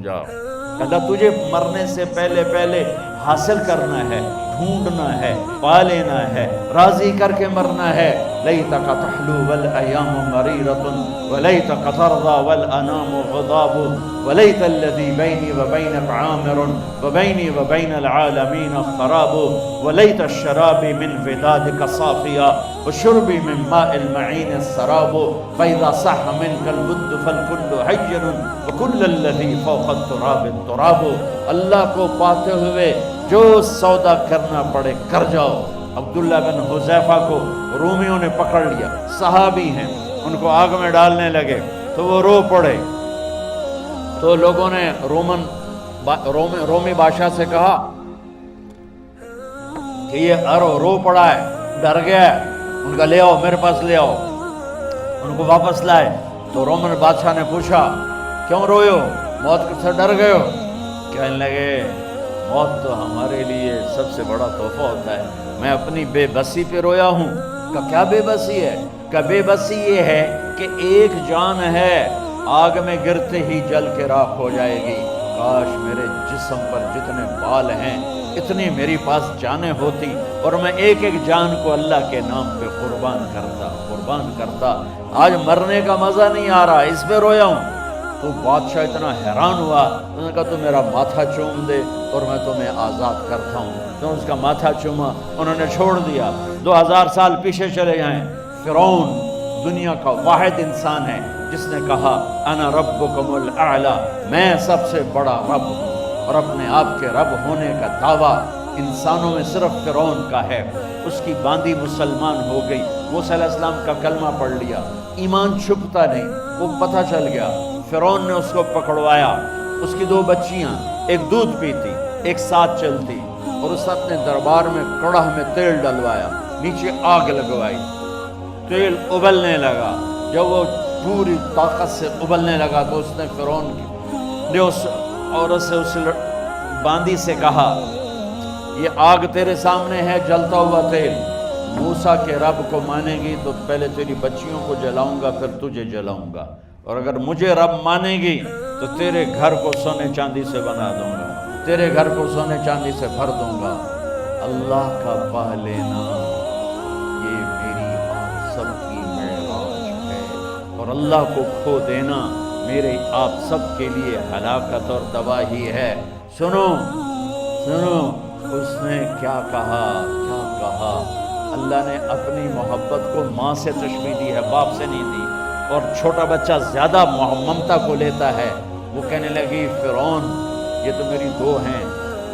جا۔ اللہ تجھے مرنے سے پہلے پہلے حاصل کرنا ہے، ڈھونڈنا ہے، پا لینا ہے، راضی کر کے مرنا ہے۔ لیتک تحلو والایام مریرۃ ولیتک ترضی والانام غضاب ولیت الذی بینی وبینک عامر وبینی وبین العالمین خراب ولیت الشراب من ودادک صافیا وشربی من ماء المعین السراب فاذا صح منک الود فالکل حین وکل الذی فوق التراب التراب۔ اللہ کو پاتے ہوئے جو سودا کرنا پڑے کر جاؤ۔ عبداللہ بن حذیفہ کو رومیوں نے پکڑ لیا، صحابی ہیں، ان کو آگ میں ڈالنے لگے تو وہ رو پڑے۔ تو لوگوں نے رومی بادشاہ سے کہا کہ یہ رو پڑا ہے، ڈر گیا ہے، ان کا لے آؤ، میرے پاس لے آؤ۔ ان کو واپس لائے تو رومن بادشاہ نے پوچھا کیوں روئے ہو، موت سے ڈر گئے ہو؟ کہنے لگے موت تو ہمارے لیے سب سے بڑا تحفہ ہوتا ہے، میں اپنی بے بسی پہ رویا ہوں۔ کہ کیا بے بسی ہے؟ کہ بے بسی یہ ہے کہ ایک جان ہے، آگ میں گرتے ہی جل کے راکھ ہو جائے گی۔ کاش میرے جسم پر جتنے بال ہیں اتنی میری پاس جانیں ہوتی اور میں ایک ایک جان کو اللہ کے نام پہ قربان کرتا۔ آج مرنے کا مزہ نہیں آ رہا، اس پہ رویا ہوں۔ تو بادشاہ اتنا حیران ہوا، انہوں نے کہا تو میرا ماتھا چوم دے اور میں تمہیں آزاد کرتا ہوں۔ تو اس کا ماتھا چوما، انہوں نے چھوڑ دیا۔ 2000 سال پیچھے چلے جائیں، فرعون دنیا کا واحد انسان ہے جس نے کہا انا ربکم الاعلی، میں سب سے بڑا رب ہوں، اور اپنے آپ کے رب ہونے کا دعویٰ انسانوں میں صرف فرعون کا ہے۔ اس کی باندی مسلمان ہو گئی، موسیٰ علیہ السلام کا کلمہ پڑھ لیا، ایمان چھپتا نہیں، وہ پتہ چل گیا۔ فرعون نے اس کو پکڑوایا، اس کی 2 بچیاں، ایک دودھ پیتی ایک ساتھ چلتی، اور اس اپنے دربار میں کڑاہ میں تیل ڈلوایا، نیچے آگ لگوائی، تیل ابلنے لگا۔ جب وہ پوری طاقت سے ابلنے لگا تو اس نے فرعون نے اس عورت سے، اس باندی سے کہا یہ آگ تیرے سامنے ہے، جلتا ہوا تیل، موسیٰ کے رب کو مانے گی تو پہلے تیری بچیوں کو جلاؤں گا پھر تجھے جلاؤں گا، اور اگر مجھے رب مانے گی تو تیرے گھر کو سونے چاندی سے بنا دوں گا، تیرے گھر کو سونے چاندی سے بھر دوں گا۔ اللہ کا پا لینا یہ میری آپ سب کی معراج ہے، اور اللہ کو کھو دینا میرے آپ سب کے لیے ہلاکت اور تباہی ہے۔ سنو اس نے کیا کہا، اللہ نے اپنی محبت کو ماں سے تشبیہ دی ہے، باپ سے نہیں دی، اور چھوٹا بچہ زیادہ ممتا کو لیتا ہے۔ وہ کہنے لگی فرعون یہ تو میری 2 ہیں،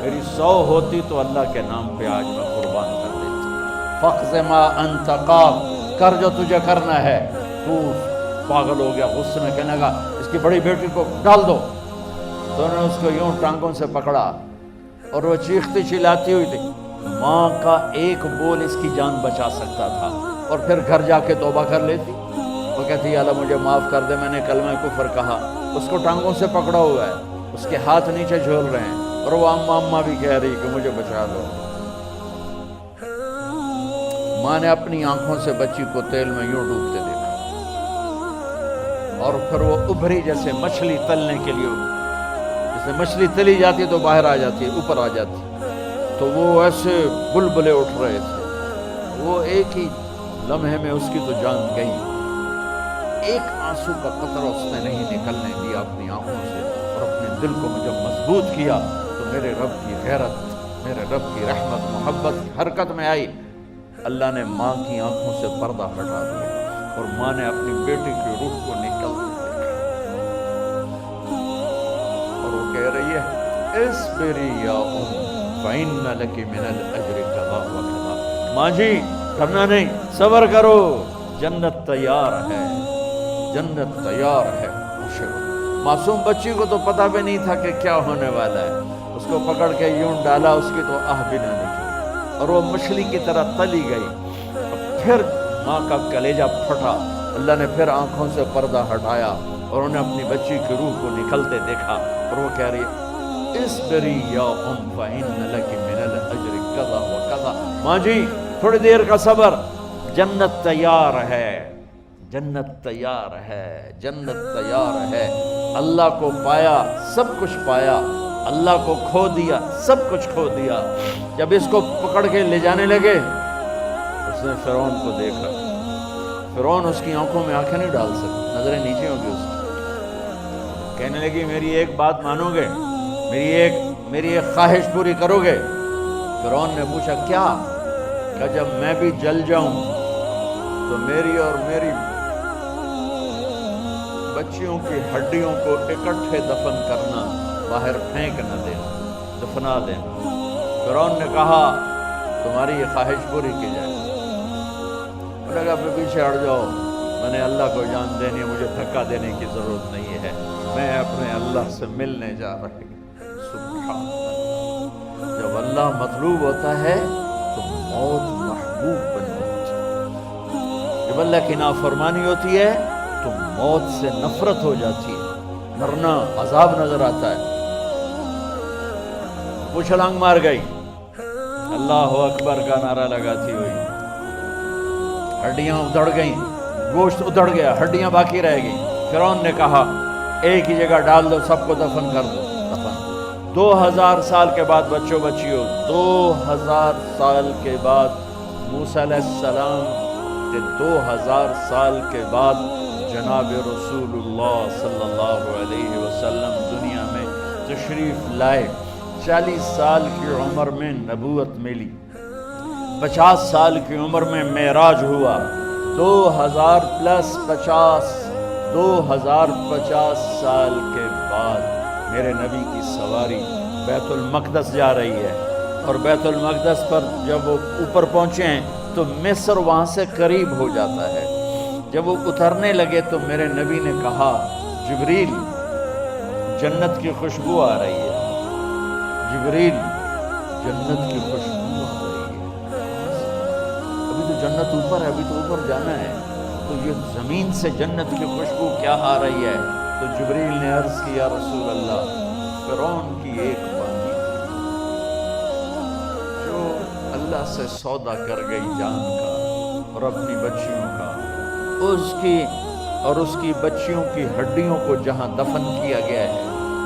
میری 100 ہوتی تو اللہ کے نام پہ آج میں قربان کر دیتی۔ فَقْضِ مَا أَنْتَ قَاضٍ، کر جو تجھے کرنا ہے۔ تو پاگل ہو گیا، غصے میں کہنے لگا اس کی بڑی بیٹی کو ڈال دو۔ تو انہوں نے اس کو یوں ٹانگوں سے پکڑا اور وہ چیختی چلاتی ہوئی تھی۔ ماں کا ایک بول اس کی جان بچا سکتا تھا، اور پھر گھر جا کے توبہ کر لیتی۔ وہ کہتی ہے اللہ مجھے معاف کر دے، میں نے کلمہ کفر کہا۔ اس کو ٹانگوں سے پکڑا ہوا ہے، اس کے ہاتھ نیچے جھول رہے ہیں، اور وہ اماں بھی کہہ رہی کہ مجھے بچا دو۔ ماں نے اپنی آنکھوں سے بچی کو تیل میں یوں ڈوبتے دیکھا، اور پھر وہ ابھری جیسے مچھلی تلنے کے لیے، جیسے مچھلی تلی جاتی تو باہر آ جاتی ہے، اوپر آ جاتی، تو وہ ایسے بلبلے اٹھ رہے تھے۔ وہ ایک ہی لمحے میں اس کی تو جان گئی، ایک آنسو کا قطرہ اس نے نہیں نکلنے دیا اپنی آنکھوں سے، اور اپنے دل کو جب مضبوط کیا تو میرے رب کی غیرت، میرے رب کی رحمت، محبت حرکت میں آئی۔ اللہ نے ماں کی آنکھوں سے پردہ ہٹا دیا، اور ماں نے اپنی بیٹی کی روح کو نکلتے دیکھا، اور وہ کہہ رہی ہے اصبری یا ام فإن لک من الأجر کذا وکذا۔ ماں جی ڈرنا نہیں، صبر کرو، جنت تیار ہے، جنت تیار ہے۔ معصوم بچی کو تو پتہ بھی نہیں تھا کہ کیا ہونے والا ہے، اس کو پکڑ کے یوں ڈالا، اس کی تو آہ بھی نہ نکلی، اور وہ مچھلی کی طرح تلی گئی۔ پھر ماں کا کلیجہ پھٹا، اللہ نے پھر آنکھوں سے پردہ ہٹایا، اور انہیں اپنی بچی کی روح کو نکلتے دیکھا، اور وہ کہہ رہی ہے اصبری یا ام فإن لک من الأجر کذا وکذا۔ ماں جی تھوڑی دیر کا صبر، جنت تیار ہے، جنت تیار ہے، جنت تیار ہے۔ اللہ کو پایا سب کچھ پایا، اللہ کو کھو دیا سب کچھ کھو دیا۔ جب اس کو پکڑ کے لے جانے لگے، اس نے فرعون کو دیکھا، فرعون اس کی آنکھوں میں آنکھیں نہیں ڈال سکتا، نظریں نیچے ہوں گی اس کی۔ کہنے لگی میری ایک بات مانو گے، میری ایک خواہش پوری کرو گے؟ فرعون نے پوچھا کیا؟ کہ جب میں بھی جل جاؤں تو میری اور میری بچیوں کی ہڈیوں کو اکٹھے دفن کرنا، باہر پھینک نہ دینا، دفنا دینا۔ فرعون نے کہا تمہاری یہ خواہش پوری کی جائے۔ انہوں نے کہا پیچھے ہٹ جاؤ، میں نے اللہ کو جان دینی ہے، مجھے دھکا دینے کی ضرورت نہیں ہے، میں اپنے اللہ سے ملنے جا رہی ہوں۔ سبحان اللہ، جب اللہ مطلوب ہوتا ہے تو موت محبوب بن جاتی ہے، جب اللہ کی نافرمانی ہوتی ہے تو موت سے نفرت ہو جاتی ہے، مرنا عذاب نظر آتا ہے۔ وہ چھلانگ مار گئی، اللہ اکبر کا نعرہ لگاتی ہوئی، ہڈیاں ادھڑ گئیں، گوشت ادھڑ گیا، ہڈیاں باقی رہ گئیں۔ فرعون نے کہا ایک ہی جگہ ڈال دو، سب کو دفن کر دو۔ دفن 2000 سال کے بعد بچوں بچیوں، 2000 سال کے بعد موسیٰ علیہ السلام کے 2000 سال کے بعد جناب رسول اللہ صلی اللہ علیہ وسلم دنیا میں تشریف لائے۔ 40 سال کی عمر میں نبوت ملی، 50 سال کی عمر میں معراج ہوا، 2050 سال کے بعد میرے نبی کی سواری بیت المقدس جا رہی ہے، اور بیت المقدس پر جب وہ اوپر پہنچے ہیں تو مصر وہاں سے قریب ہو جاتا ہے۔ جب وہ اترنے لگے تو میرے نبی نے کہا جبریل جنت کی خوشبو آ رہی ہے، جبریل جنت کی خوشبو آ رہی ہے۔ ابھی تو جنت اوپر ہے، ابھی تو اوپر جانا ہے، تو یہ زمین سے جنت کی خوشبو کیا آ رہی ہے؟ تو جبریل نے عرض کی یا رسول اللہ، فرعون کی ایک بانی جو اللہ سے سودا کر گئی جان کا اور اپنی بچیوں کا، اس کی بچیوں کی ہڈیوں کو جہاں دفن کیا گیا ہے،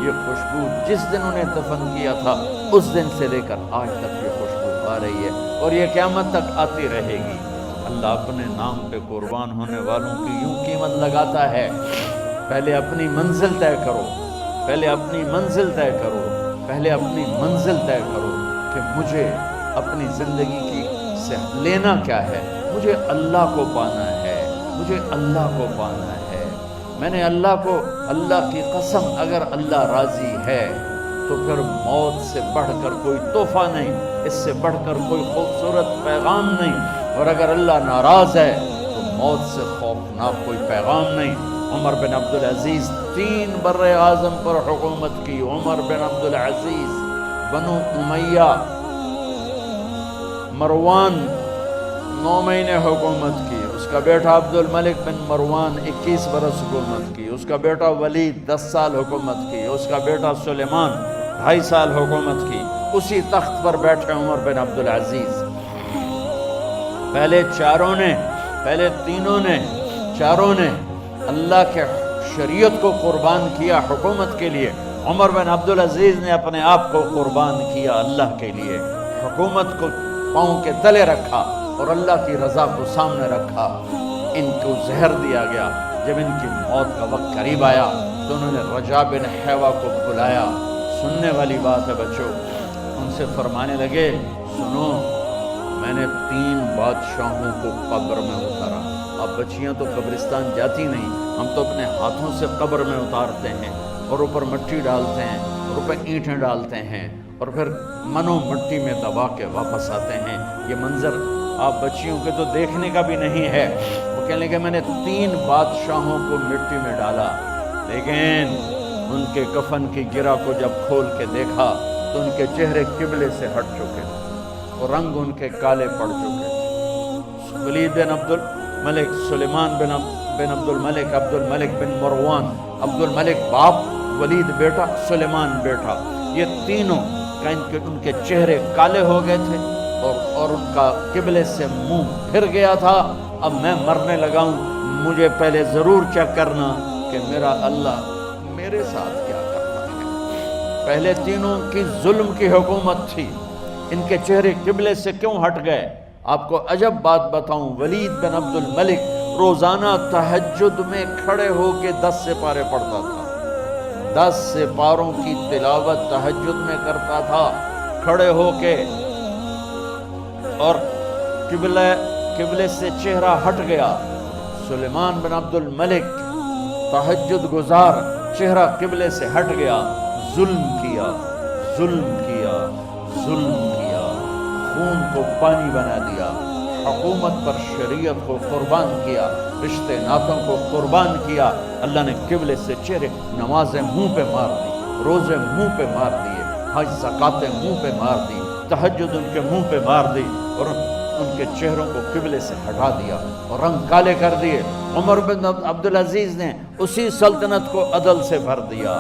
یہ خوشبو جس دن انہیں دفن کیا تھا اس دن سے لے کر آج تک یہ خوشبو آ رہی ہے، اور یہ قیامت تک آتی رہے گی۔ اللہ اپنے نام پہ قربان ہونے والوں کی یوں قیمت لگاتا ہے، پہلے اپنی منزل طے کرو، پہلے اپنی منزل طے کرو، پہلے اپنی منزل طے کرو کہ مجھے اپنی زندگی کی سے لینا کیا ہے، مجھے اللہ کو پانا ہے، مجھے اللہ کو پانا ہے۔ میں نے اللہ کی قسم، اگر اللہ راضی ہے تو پھر موت سے بڑھ کر کوئی تحفہ نہیں، اس سے بڑھ کر کوئی خوبصورت پیغام نہیں، اور اگر اللہ ناراض ہے تو موت سے خوفناک کوئی پیغام نہیں۔ عمر بن عبدالعزیز 3 بر اعظم پر حکومت کی، عمر بن عبدالعزیز، بنو امیہ، مروان 9 مہینے حکومت کی، اس کا بیٹا عبد الملک بن مروان 21 برس حکومت کی، اس کا بیٹا ولید 10 سال حکومت کی، اس کا بیٹا سلیمان 2.5 سال حکومت کی۔ اسی تخت پر بیٹھے عمر بن عبدالعزیز۔ پہلے چاروں نے اللہ کے شریعت کو قربان کیا حکومت کے لیے، عمر بن عبدالعزیز نے اپنے آپ کو قربان کیا اللہ کے لیے، حکومت کو پاؤں کے تلے رکھا اور اللہ کی رضا کو سامنے رکھا۔ ان کو زہر دیا گیا، جب ان کی موت کا وقت قریب آیا تو انہوں نے رجا بن حیوہ کو بلایا۔ سننے والی بات ہے بچوں، ان سے فرمانے لگے سنو، میں نے 3 بادشاہوں کو قبر میں اتارا۔ اب بچیاں تو قبرستان جاتی نہیں، ہم تو اپنے ہاتھوں سے قبر میں اتارتے ہیں، اور اوپر مٹی ڈالتے ہیں، اور اوپر اینٹیں ڈالتے ہیں، اور پھر منو مٹی میں دبا کے واپس آتے ہیں۔ یہ منظر آپ بچیوں کے تو دیکھنے کا بھی نہیں ہے۔ وہ کہنے لگے میں نے 3 بادشاہوں کو مٹی میں ڈالا، لیکن ان کے کفن کی گرہ کو جب کھول کے دیکھا تو ان کے چہرے قبلے سے ہٹ چکے اور رنگ ان کے کالے پڑ چکے تھے۔ ولید بن عبد الملک، سلیمان بن عبد الملک، عبد الملک بن مروان، عبد الملک باپ، ولید بیٹا، سلیمان بیٹا، یہ تینوں ان کے چہرے کالے ہو گئے تھے اور ان کا قبلے سے منہ پھر گیا تھا۔ اب میں مرنے لگا ہوں، مجھے پہلے ضرور چیک کرنا کہ میرا اللہ میرے ساتھ کیا کرتا ہے۔ پہلے تینوں کی ظلم کی حکومت تھی، ان کے چہرے قبلے سے کیوں ہٹ گئے؟ آپ کو عجب بات بتاؤں، ولید بن عبد الملک روزانہ تہجد میں کھڑے ہو کے 10 سپارے پڑھتا تھا، 10 سپاروں کی تلاوت تہجد میں کرتا تھا کھڑے ہو کے، اور قبلے سے چہرہ ہٹ گیا۔ سلیمان بن عبد الملک تہجد گزار، چہرہ قبلے سے ہٹ گیا، ظلم کیا، ظلم کیا، ظلم کیا، خون کو پانی بنا دیا، حکومت پر شریعت کو قربان کیا، رشتے ناتوں کو قربان کیا۔ اللہ نے قبلے سے چہرے، نمازیں منہ پہ مار دی، روزے منہ پہ مار دیے، حج زکاتیں منہ پہ مار دی، تہجد ان کے منہ پہ مار دی، اور ان کے چہروں کو قبلے سے ہٹا دیا اور رنگ کالے کر دیے۔ عمر بن عبدالعزیز نے اسی سلطنت کو عدل سے بھر دیا،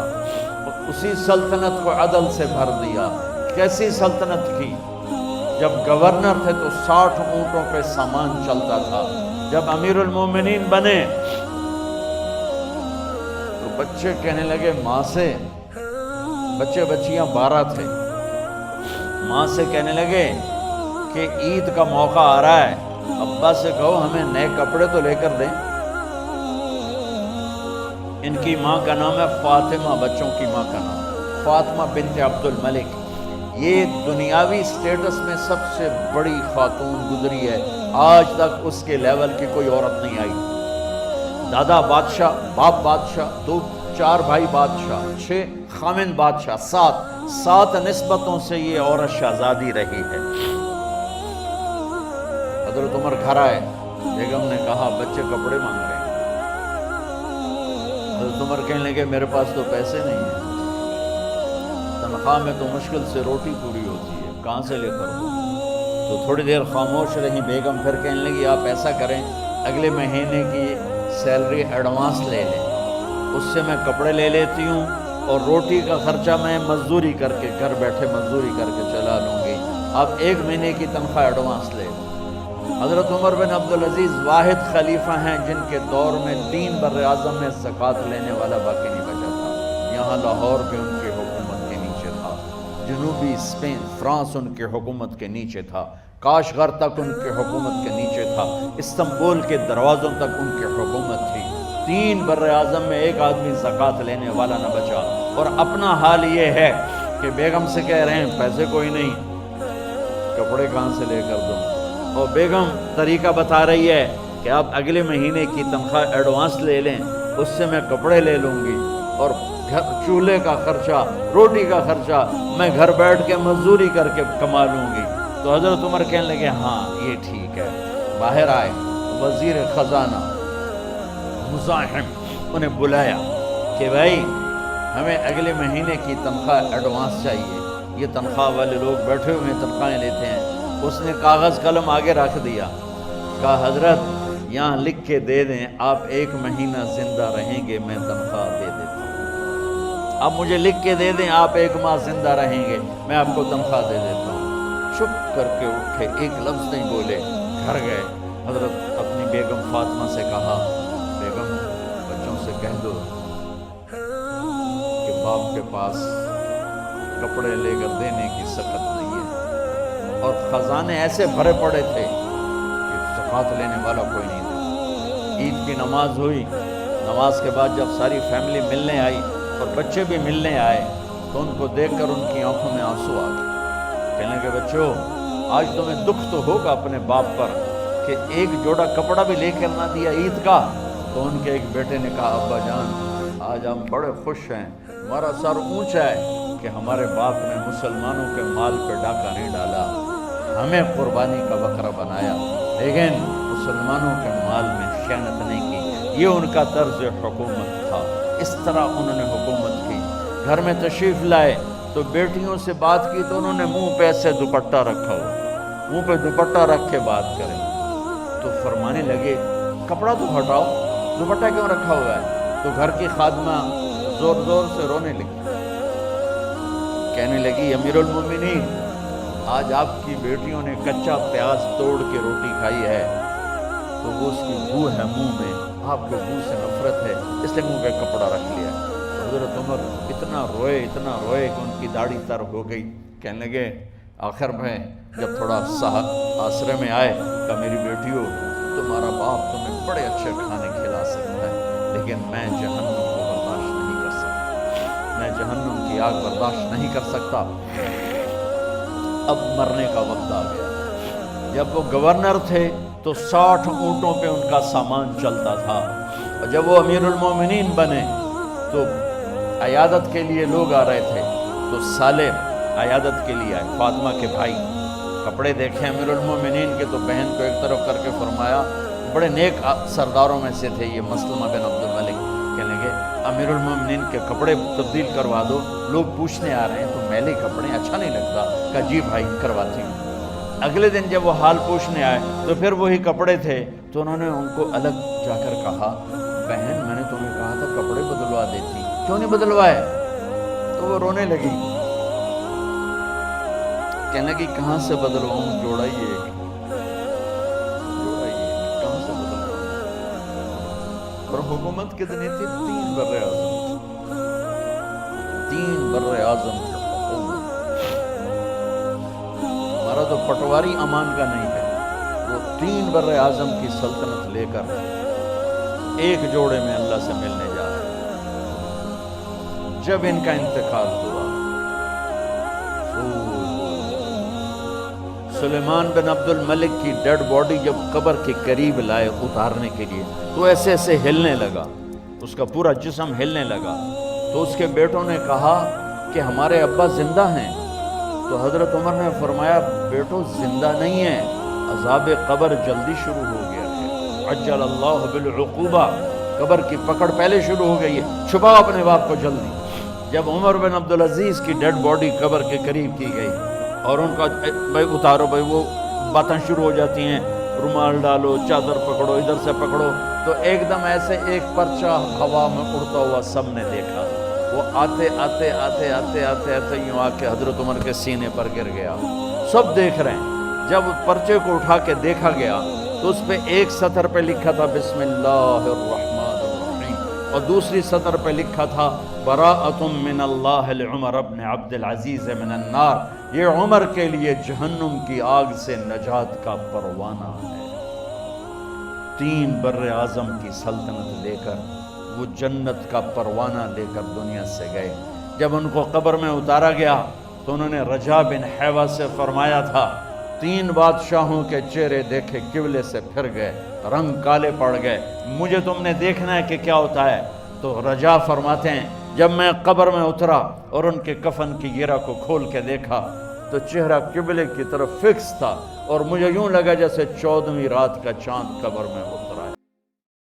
اسی سلطنت کو عدل سے بھر دیا۔ کیسی سلطنت کی؟ جب گورنر تھے تو 60 اونٹوں پہ سامان چلتا تھا، جب امیر المومنین بنے تو بچے کہنے لگے ماں سے، بچے بچیاں 12 تھے، ماں سے کہنے لگے کہ عید کا موقع آ رہا ہے، ابا سے کہو ہمیں نئے کپڑے تو لے کر دیں۔ ان کی ماں کا نام ہے فاطمہ، بچوں کی ماں کا نام فاطمہ بنت عبد الملک۔ یہ دنیاوی سٹیٹس میں سب سے بڑی خاتون گزری ہے، آج تک اس کے لیول کی کوئی عورت نہیں آئی۔ دادا بادشاہ، باپ بادشاہ، 4 بھائی بادشاہ، 6 خامن بادشاہ، 7 نسبتوں سے یہ عورت شہزادی رہی ہے۔ حضرت عمر گھر آئے، بیگم نے کہا بچے کپڑے مانگ رہے ہیں۔ حضرت عمر کہنے لگے میرے پاس تو پیسے نہیں ہیں، تنخواہ میں تو مشکل سے روٹی پوری ہوتی ہے، کہاں سے لے کر دوں؟ تو تھوڑی دیر خاموش رہی بیگم، پھر کہنے لگی آپ ایسا کریں، اگلے مہینے کی سیلری ایڈوانس لے لیں، اس سے میں کپڑے لے لیتی ہوں اور روٹی کا خرچہ میں مزدوری کر کے، گھر بیٹھے مزدوری کر کے چلا لوں گی، آپ 1 مہینے کی تنخواہ ایڈوانس لے لیں۔ حضرت عمر بن عبدالعزیز واحد خلیفہ ہیں جن کے دور میں 3 بر اعظم میں زکوٰۃ لینے والا باقی نہیں بچا تھا۔ یہاں لاہور بھی ان کی حکومت کے نیچے تھا، جنوبی اسپین فرانس ان کی حکومت کے نیچے تھا، کاشغر تک ان کی حکومت کے نیچے تھا، استنبول کے دروازوں تک ان کی حکومت تھی۔ 3 بر اعظم میں ایک آدمی زکوٰۃ لینے والا نہ بچا، اور اپنا حال یہ ہے کہ بیگم سے کہہ رہے ہیں پیسے کوئی نہیں، کپڑے کہاں سے لے کر دوں؟ اور بیگم طریقہ بتا رہی ہے کہ آپ اگلے مہینے کی تنخواہ ایڈوانس لے لیں، اس سے میں کپڑے لے لوں گی، اور چولہے کا خرچہ، روٹی کا خرچہ میں گھر بیٹھ کے مزدوری کر کے کما لوں گی۔ تو حضرت عمر کہنے لگے ہاں یہ ٹھیک ہے۔ باہر آئے، وزیر خزانہ مزاحم انہیں بلایا کہ بھائی ہمیں اگلے مہینے کی تنخواہ ایڈوانس چاہیے، یہ تنخواہ والے لوگ بیٹھے ہوئے تنخواہیں لیتے ہیں۔ اس نے کاغذ قلم آگے رکھ دیا، کہا حضرت یہاں لکھ کے دے دیں، آپ 1 مہینہ زندہ رہیں گے میں تنخواہ دے دیتا ہوں، آپ مجھے لکھ کے دے دیں آپ 1 ماہ زندہ رہیں گے میں آپ کو تنخواہ دے دیتا ہوں۔ چپ کر کے اٹھے، ایک لفظ نہیں بولے، گھر گئے۔ حضرت اپنی بیگم فاطمہ سے کہا بیگم بچوں سے کہہ دو کہ باپ کے پاس کپڑے لے کر دینے کی سخت نہیں ہے، اور خزانے ایسے بھرے پڑے تھے کہ زکوٰۃ لینے والا کوئی نہیں تھا۔ عید کی نماز ہوئی، نماز کے بعد جب ساری فیملی ملنے آئی اور بچے بھی ملنے آئے تو ان کو دیکھ کر ان کی آنکھوں میں آنسو آ گئے۔ کہنے لگے بچوں آج تمہیں دکھ تو ہوگا اپنے باپ پر کہ ایک جوڑا کپڑا بھی لے کر نہ دیا عید کا۔ تو ان کے ایک بیٹے نے کہا ابا جان آج ہم بڑے خوش ہیں، ہمارا سر اونچا ہے کہ ہمارے باپ نے مسلمانوں کے مال پہ ڈاکہ نہیں ڈالا، ہمیں قربانی کا بکرا بنایا، لیکن مسلمانوں کے مال میں خیانت نہیں کی۔ یہ ان کا طرز حکومت تھا، اس طرح انہوں نے حکومت کی۔ گھر میں تشریف لائے تو بیٹیوں سے بات کی تو انہوں نے منہ پہ ایسے دوپٹہ رکھا ہوا، منہ پہ دوپٹہ رکھ کے بات کریں تو فرمانے لگے کپڑا تو ہٹاؤ، دوپٹہ کیوں رکھا ہوا ہے؟ تو گھر کی خادمہ زور زور سے رونے لگی، کہنے لگی امیر المومنین آج آپ کی بیٹیوں نے کچا پیاز توڑ کے روٹی کھائی ہے تو وہ اس کی بو ہے منہ میں، آپ کو بو سے نفرت ہے اس لیے منہ پہ کپڑا رکھ لیا۔ تو حضرت عمر اتنا روئے کہ ان کی داڑھی تر ہو گئی۔ کہنے لگے آخر میں جب تھوڑا آسرے میں آئے کہ میری بیٹیوں تمہارا باپ تمہیں بڑے اچھے کھانے کھلا سکتا ہے لیکن میں جہنم کو برداشت نہیں کر سکتا، میں جہنم کی آگ برداشت نہیں کر سکتا۔ اب مرنے کا وقت آ گیا۔ جب وہ گورنر تھے تو 60 اونٹوں پہ ان کا سامان چلتا تھا، اور جب وہ امیر المومنین بنے تو عیادت کے لیے لوگ آ رہے تھے، تو سالم عیادت کے لیے آئے، فاطمہ کے بھائی۔ کپڑے دیکھیں امیر المومنین کے تو بہن کو ایک طرف کر کے فرمایا، بڑے نیک سرداروں میں سے تھے یہ مسلمہ بن عبد الملک، کہنے لگے امیر المومنین کے کپڑے تبدیل کروا دو، لوگ پوچھنے آ رہے ہیں تو میلے کپڑے اچھا نہیں لگتا۔ کہا جی بھائی کرواتی ہوں۔ اگلے دن جب وہ حال پوچھنے آئے تو پھر وہی کپڑے تھے، تو انہوں نے ان کو الگ جا کر کہا بہن میں نے تمہیں کہا تھا کپڑے بدلوا دیتی، کیوں نہیں بدلوائے؟ تو وہ رونے لگی، کہنے لگی کہاں سے بدلواؤں، جوڑا ہی ایک کہاں سے بدلواؤں؟ اور حکومت کتنی تھی؟ 3 بر اعظم، 3 بر اعظم حکومت۔ ہمارا تو پٹواری امان کا نہیں ہے، وہ 3 بر اعظم کی سلطنت لے کر ایک جوڑے میں اللہ سے ملنے جا رہے ہیں۔ جب ان کا انتقال ہوا، سلیمان بن عبد الملک کی ڈیڈ باڈی جب قبر کے قریب لائے اتارنے کے لیے تو ایسے ایسے ہلنے لگا، اس کا پورا جسم ہلنے لگا۔ تو اس کے بیٹوں نے کہا کہ ہمارے ابا زندہ ہیں۔ تو حضرت عمر نے فرمایا بیٹو زندہ نہیں ہیں، عذاب قبر جلدی شروع ہو گیا ہے، عجل اللہ بالعقوبہ، قبر کی پکڑ پہلے شروع ہو گئی ہے، چھپاؤ اپنے باپ کو جلدی۔ جب عمر بن عبدالعزیز کی ڈیڈ باڈی قبر کے قریب کی گئی اور ان کا بھائی اتارو بھائی، وہ باتیں شروع ہو جاتی ہیں، رومال ڈالو، چادر پکڑو، ادھر سے پکڑو، تو ایک دم ایسے ایک پرچہ ہوا میں اڑتا ہوا سب نے دیکھا، وہ آتے آتے آتے آتے آتے آتے یوں آ کے حضرت عمر کے سینے پر گر گیا۔ سب دیکھ رہے ہیں۔ جب پرچے کو اٹھا کے دیکھا گیا تو اس پہ ایک سطر پہ لکھا تھا بسم اللہ الرحمن الرحیم، اور دوسری سطر پہ لکھا تھا براءۃ من اللہ لعمر بن عبد العزیز من النار، یہ عمر کے لیے جہنم کی آگ سے نجات کا پروانہ ہے۔ 3 بر اعظم کی سلطنت لے کر وہ جنت کا پروانہ لے کر دنیا سے گئے۔ جب ان کو قبر میں اتارا گیا تو انہوں نے رجا بن حیوہ سے فرمایا تھا 3 بادشاہوں کے چہرے دیکھے قبلے سے پھر گئے، رنگ کالے پڑ گئے، مجھے تم نے دیکھنا ہے کہ کیا ہوتا ہے؟ تو رجا فرماتے ہیں جب میں قبر میں اترا اور ان کے کفن کی گرہ کو کھول کے دیکھا تو چہرہ قبلے کی طرف فکس تھا، اور مجھے یوں لگا جیسے 14ویں رات کا چاند قبر میں ہو۔